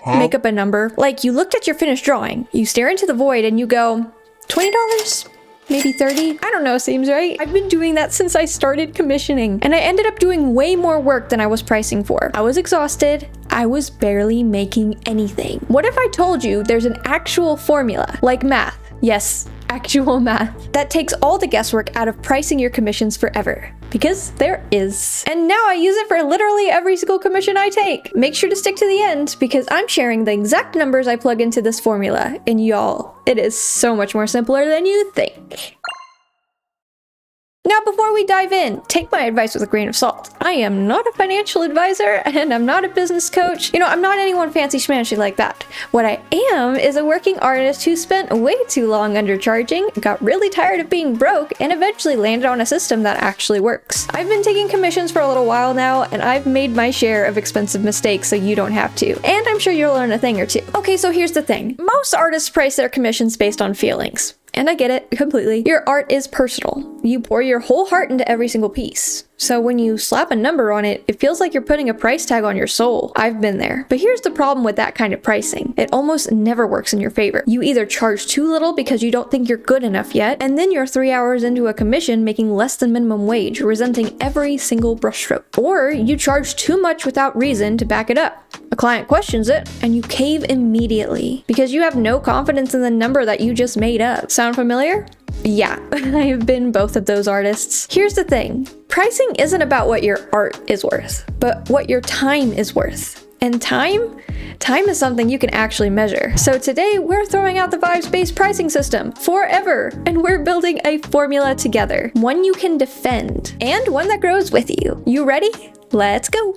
Make up a number. Like, you looked at your finished drawing, you stare into the void and you go, $20? Maybe 30? I don't know, seems right. I've been doing that since I started commissioning, and I ended up doing way more work than I was pricing for. I was exhausted. I was barely making anything. What if I told you there's an actual formula, like math? Yes, actual math, that takes all the guesswork out of pricing your commissions forever. Because there is. And now I use it for literally every single commission I take. Make sure to stick to the end, because I'm sharing the exact numbers I plug into this formula. And y'all, it is so much more simpler than you think. Now, before we dive in, take my advice with a grain of salt. I am not a financial advisor, and I'm not a business coach. You know, I'm not anyone fancy schmancy like that. What I am is a working artist who spent way too long undercharging, got really tired of being broke, and eventually landed on a system that actually works. I've been taking commissions for a little while now, and I've made my share of expensive mistakes so you don't have to. And I'm sure you'll learn a thing or two. Okay, so here's the thing. Most artists price their commissions based on feelings. And I get it completely. Your art is personal. You pour your whole heart into every single piece. So when you slap a number on it, it feels like you're putting a price tag on your soul. I've been there. But here's the problem with that kind of pricing. It almost never works in your favor. You either charge too little because you don't think you're good enough yet, and then you're 3 hours into a commission making less than minimum wage, resenting every single brushstroke. Or you charge too much without reason to back it up. A client questions it, and you cave immediately because you have no confidence in the number that you just made up. Sound familiar? Yeah, I have been both of those artists. Here's the thing. Pricing isn't about what your art is worth, but what your time is worth. And time is something you can actually measure. So today, we're throwing out the vibes-based pricing system forever, and we're building a formula together. One you can defend, and one that grows with you. You ready? Let's go!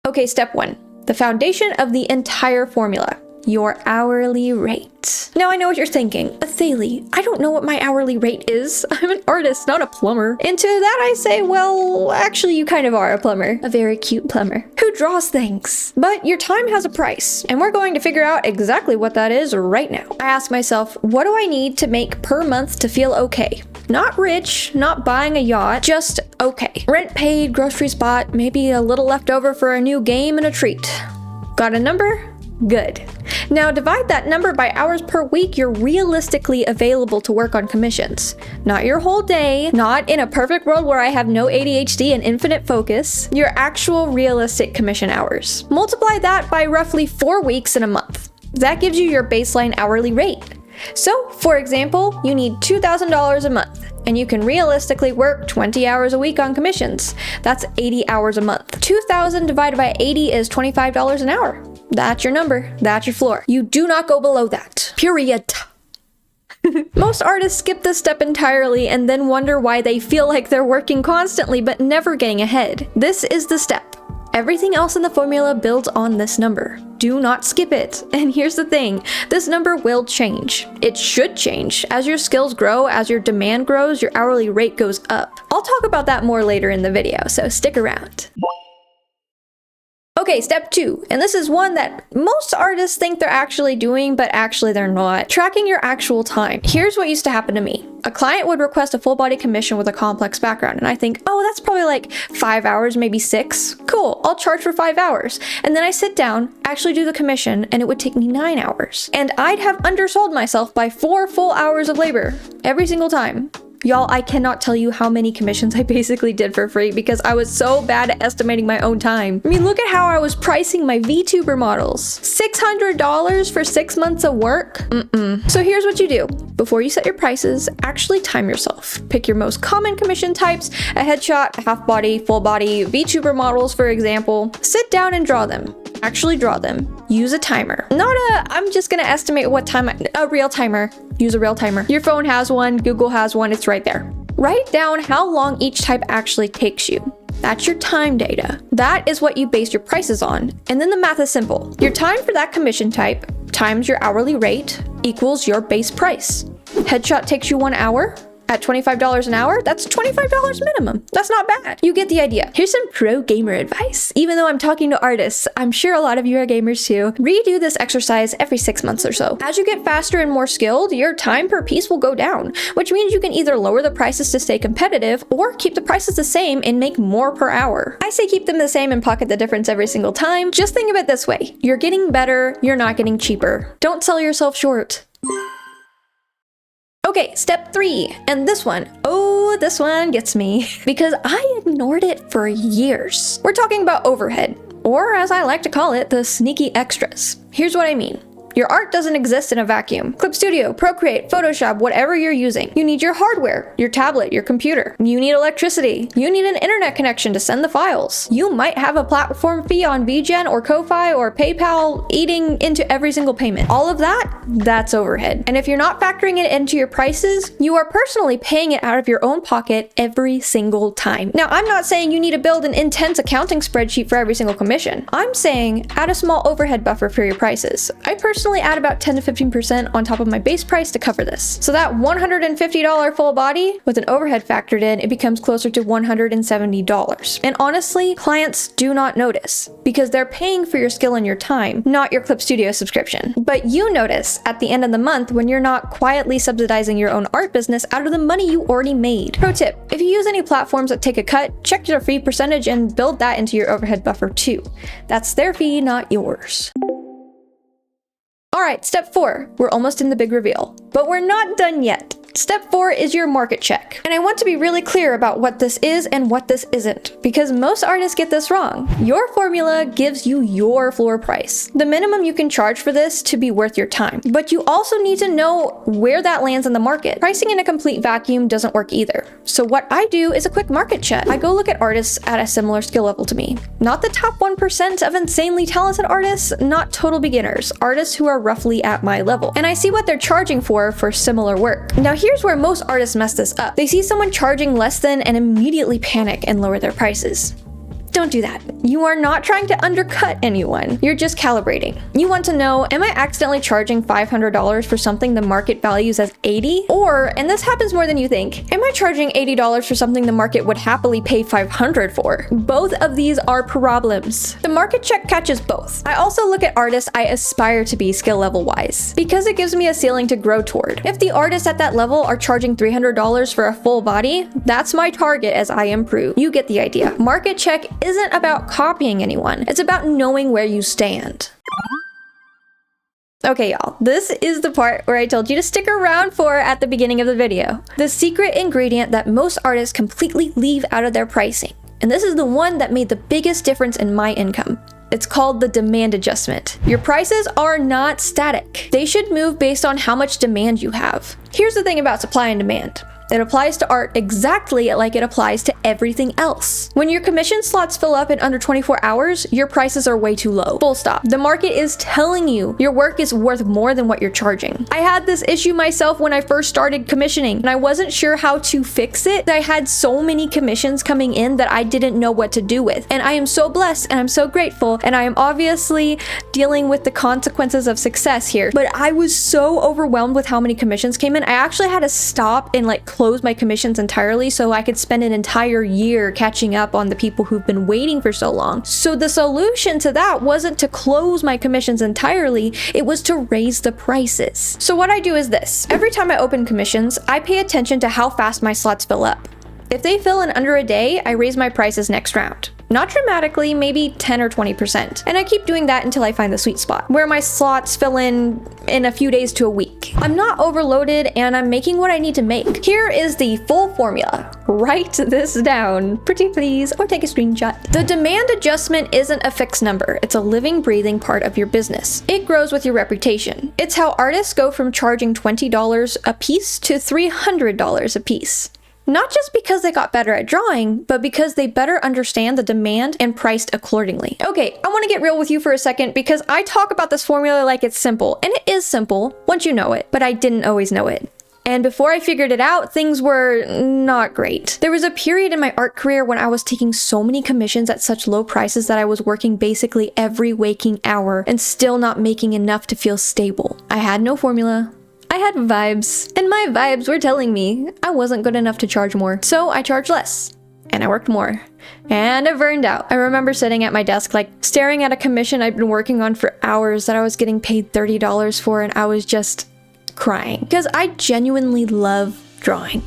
Okay, step 1. The foundation of the entire formula. Your hourly rate. Now I know what you're thinking. Athalie, I don't know what my hourly rate is. I'm an artist, not a plumber. And to that I say, well, actually you kind of are a plumber. A very cute plumber. Who draws things. But your time has a price, and we're going to figure out exactly what that is right now. I ask myself, what do I need to make per month to feel okay? Not rich, not buying a yacht, just okay. Rent paid, groceries bought, maybe a little left over for a new game and a treat. Got a number? Good. Now divide that number by hours per week you're realistically available to work on commissions. Not your whole day, not in a perfect world where I have no ADHD and infinite focus, your actual realistic commission hours. Multiply that by roughly 4 weeks in a month. That gives you your baseline hourly rate. So, for example, you need $2,000 a month, and you can realistically work 20 hours a week on commissions. That's 80 hours a month. 2,000 divided by 80 is $25 an hour. That's your number. That's your floor. You do not go below that. Period. Most artists skip this step entirely and then wonder why they feel like they're working constantly but never getting ahead. This is the step. Everything else in the formula builds on this number. Do not skip it. And here's the thing, this number will change. It should change. As your skills grow, as your demand grows, your hourly rate goes up. I'll talk about that more later in the video, so stick around. Okay, step 2, and this is one that most artists think they're actually doing, but actually they're not. Tracking your actual time. Here's what used to happen to me. A client would request a full body commission with a complex background, and I think, oh, that's probably like 5 hours, maybe 6. Cool, I'll charge for 5 hours. And then I sit down, actually do the commission, and it would take me 9 hours. And I'd have undersold myself by 4 full hours of labor every single time. Y'all, I cannot tell you how many commissions I basically did for free because I was so bad at estimating my own time. I mean, look at how I was pricing my VTuber models. $600 for 6 months of work? So here's what you do. Before you set your prices, actually time yourself. Pick your most common commission types, a headshot, a half body, full body, VTuber models, for example. Sit down and draw them. Actually draw them. Use a timer. Not a, I'm just gonna estimate what time, a real timer. Use a real timer. Your phone has one, Google has one, it's right there. Write down how long each type actually takes you. That's your time data. That is what you base your prices on. And then the math is simple. Your time for that commission type, times your hourly rate equals your base price. Headshot takes you 1 hour. At $25 an hour, that's $25 minimum. That's not bad. You get the idea. Here's some pro gamer advice. Even though I'm talking to artists, I'm sure a lot of you are gamers too. Redo this exercise every 6 months or so. As you get faster and more skilled, your time per piece will go down, which means you can either lower the prices to stay competitive or keep the prices the same and make more per hour. I say keep them the same and pocket the difference every single time. Just think of it this way. You're getting better, you're not getting cheaper. Don't sell yourself short. Okay, step 3, and this one gets me because I ignored it for years. We're talking about overhead, or as I like to call it, the sneaky extras. Here's what I mean. Your art doesn't exist in a vacuum. Clip Studio, Procreate, Photoshop, whatever you're using. You need your hardware, your tablet, your computer. You need electricity. You need an internet connection to send the files. You might have a platform fee on VGen or Ko-Fi or PayPal eating into every single payment. All of that, that's overhead. And if you're not factoring it into your prices, you are personally paying it out of your own pocket every single time. Now, I'm not saying you need to build an intense accounting spreadsheet for every single commission. I'm saying add a small overhead buffer for your prices. I personally add about 10 to 15% on top of my base price to cover this. So that $150 full body with an overhead factored in, it becomes closer to $170. And honestly, clients do not notice because they're paying for your skill and your time, not your Clip Studio subscription. But you notice at the end of the month when you're not quietly subsidizing your own art business out of the money you already made. Pro tip, if you use any platforms that take a cut, check their fee percentage and build that into your overhead buffer too. That's their fee, not yours. Alright, step 4. We're almost in the big reveal. But we're not done yet. Step 4 is your market check. And I want to be really clear about what this is and what this isn't, because most artists get this wrong. Your formula gives you your floor price, the minimum you can charge for this to be worth your time. But you also need to know where that lands in the market. Pricing in a complete vacuum doesn't work either. So what I do is a quick market check. I go look at artists at a similar skill level to me. Not the top 1% of insanely talented artists, not total beginners, artists who are roughly at my level. And I see what they're charging for similar work. Now here's where most artists mess this up. They see someone charging less than and immediately panic and lower their prices. Don't do that. You are not trying to undercut anyone. You're just calibrating. You want to know, am I accidentally charging $500 for something the market values as $80? Or, and this happens more than you think, am I charging $80 for something the market would happily pay $500 for? Both of these are problems. The market check catches both. I also look at artists I aspire to be skill level wise, because it gives me a ceiling to grow toward. If the artists at that level are charging $300 for a full body, that's my target as I improve. You get the idea. Market check isn't about copying anyone. It's about knowing where you stand. Okay, y'all, this is the part where I told you to stick around for at the beginning of the video. The secret ingredient that most artists completely leave out of their pricing. And this is the one that made the biggest difference in my income. It's called the demand adjustment. Your prices are not static. They should move based on how much demand you have. Here's the thing about supply and demand. It applies to art exactly like it applies to everything else. When your commission slots fill up in under 24 hours, your prices are way too low. Full stop. The market is telling you your work is worth more than what you're charging. I had this issue myself when I first started commissioning, and I wasn't sure how to fix it. I had so many commissions coming in that I didn't know what to do with. And I am so blessed and I'm so grateful, and I am obviously dealing with the consequences of success here. But I was so overwhelmed with how many commissions came in. I actually had to stop and close my commissions entirely so I could spend an entire year catching up on the people who've been waiting for so long. So the solution to that wasn't to close my commissions entirely, it was to raise the prices. So what I do is this. Every time I open commissions, I pay attention to how fast my slots fill up. If they fill in under a day, I raise my prices next round. Not dramatically, maybe 10 or 20%. And I keep doing that until I find the sweet spot, where my slots fill in a few days to a week. I'm not overloaded and I'm making what I need to make. Here is the full formula. Write this down, pretty please, or take a screenshot. The demand adjustment isn't a fixed number. It's a living, breathing part of your business. It grows with your reputation. It's how artists go from charging $20 a piece to $300 a piece. Not just because they got better at drawing, but because they better understand the demand and priced accordingly. Okay, I want to get real with you for a second because I talk about this formula like it's simple, and it is simple once you know it, but I didn't always know it. And before I figured it out, things were not great. There was a period in my art career when I was taking so many commissions at such low prices that I was working basically every waking hour and still not making enough to feel stable. I had no formula. I had vibes, and my vibes were telling me I wasn't good enough to charge more. So I charged less, and I worked more. And it burned out. I remember sitting at my desk, like staring at a commission I'd been working on for hours that I was getting paid $30 for, and I was just crying. Because I genuinely love drawing.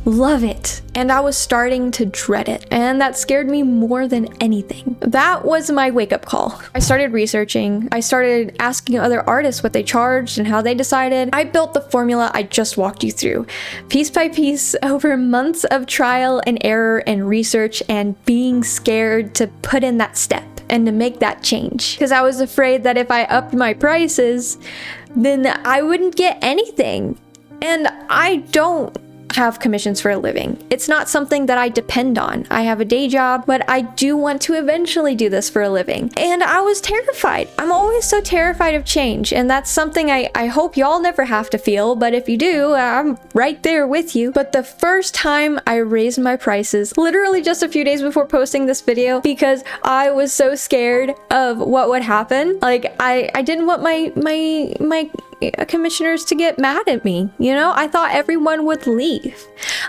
Love it. And I was starting to dread it. And that scared me more than anything. That was my wake-up call. I started researching. I started asking other artists what they charged and how they decided. I built the formula I just walked you through. Piece by piece, over months of trial and error and research and being scared to put in that step and to make that change. Because I was afraid that if I upped my prices, then I wouldn't get anything. And I don't have commissions for a living. It's not something that I depend on. I have a day job, but I do want to eventually do this for a living. And I was terrified. I'm always so terrified of change, and that's something I hope y'all never have to feel, but if you do, I'm right there with you. But the first time I raised my prices, literally just a few days before posting this video, because I was so scared of what would happen. Like, I didn't want my commissioners to get mad at me, you know? I thought everyone would leave.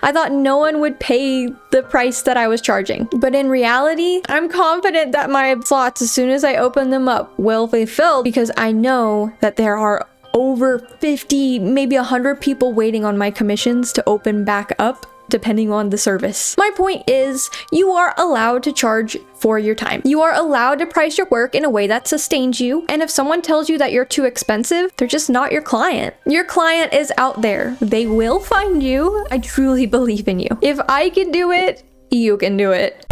I thought no one would pay the price that I was charging. But in reality, I'm confident that my slots, as soon as I open them up, will be filled, because I know that there are over 50, maybe 100 people waiting on my commissions to open back up, depending on the service. My point is, you are allowed to charge for your time. You are allowed to price your work in a way that sustains you, and if someone tells you that you're too expensive, they're just not your client. Your client is out there. They will find you. I truly believe in you. If I can do it, you can do it.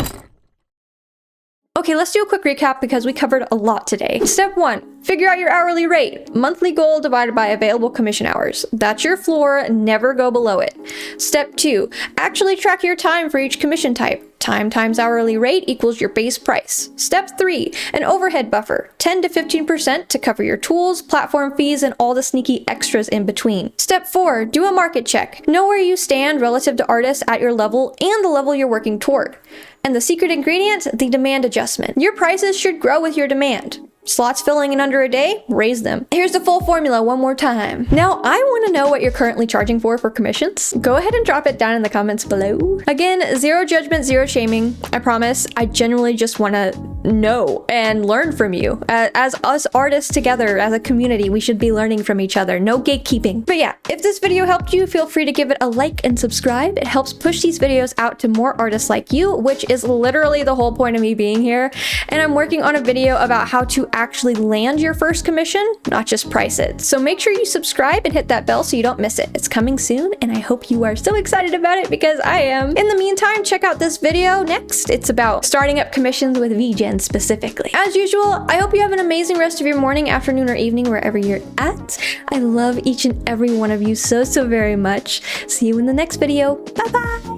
Okay, let's do a quick recap because we covered a lot today. Step 1, figure out your hourly rate. Monthly goal divided by available commission hours. That's your floor, never go below it. Step 2, actually track your time for each commission type. Time times hourly rate equals your base price. Step 3, an overhead buffer, 10 to 15% to cover your tools, platform fees, and all the sneaky extras in between. Step 4, do a market check. Know where you stand relative to artists at your level and the level you're working toward. And the secret ingredient, the demand adjustment. Your prices should grow with your demand. Slots filling in under a day? Raise them. Here's the full formula one more time. Now, I want to know what you're currently charging for commissions. Go ahead and drop it down in the comments below. Again, zero judgment, zero shaming. I promise. I genuinely just want to know and learn from you. As us artists together, as a community, we should be learning from each other. No gatekeeping. But yeah, if this video helped you, feel free to give it a like and subscribe. It helps push these videos out to more artists like you, which is literally the whole point of me being here. And I'm working on a video about how to actually land your first commission, not just price it. So make sure you subscribe and hit that bell so you don't miss it. It's coming soon, and I hope you are so excited about it because I am. In the meantime, check out this video next. It's about starting up commissions with VGen specifically. As usual, I hope you have an amazing rest of your morning, afternoon, or evening, wherever you're at. I love each and every one of you so very much. See you in the next video. Bye bye.